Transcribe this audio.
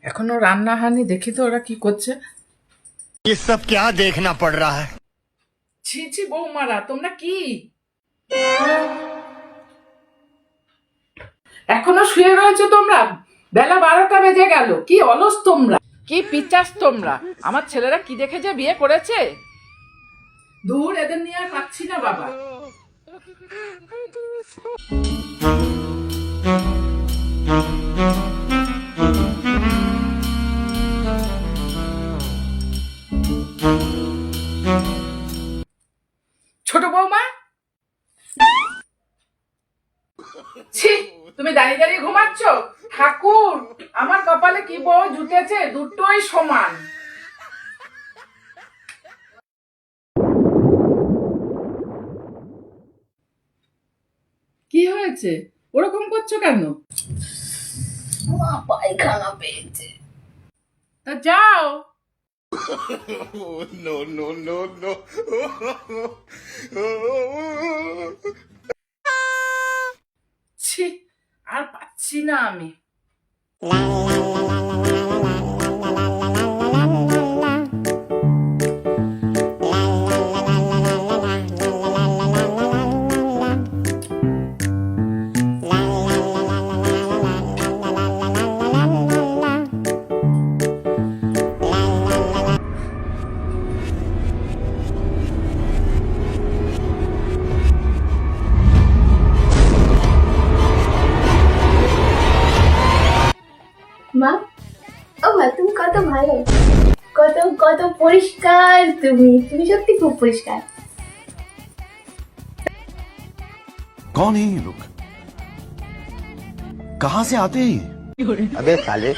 এখনো রান্না হয়নি, দেখি তো ওরা কি করছে। ये सब क्या देखना पड़ रहा है। ছি ছি বৌমারা, তোমরা কি এখনো শুয়ে রয়েছো তোমরা? বেলা 12টা বেজে গেল। কি অলস তোমরা, কি পিচাস তোমরা। আমার ছেলেরা কি দেখে যে বিয়ে করেছে। দূর, এদের নিয়ে আর পাচ্ছি না বাবা। ছোট বৌমা, ছি, তুমি দাঁড়িয়ে দাঁড়িয়ে ঘুমাচ্ছ? ঠাকুর, আমার কপালে কি বউ জুটেছে, দুটোই সমান। কি হয়েছে, ওরকম করছো কেন? মা পায়খানা পেয়েছে। তা যাও। नो नो नो नो ছি, আর পাচ্ছি না আমি। মা, ও মা, তুমি কত ভালো, কত কত পরিষ্কার। তুমি তুমি সত্যি খুব পরিষ্কার। कौन है ये लोग? कहां से आते हैं ये? अबे साले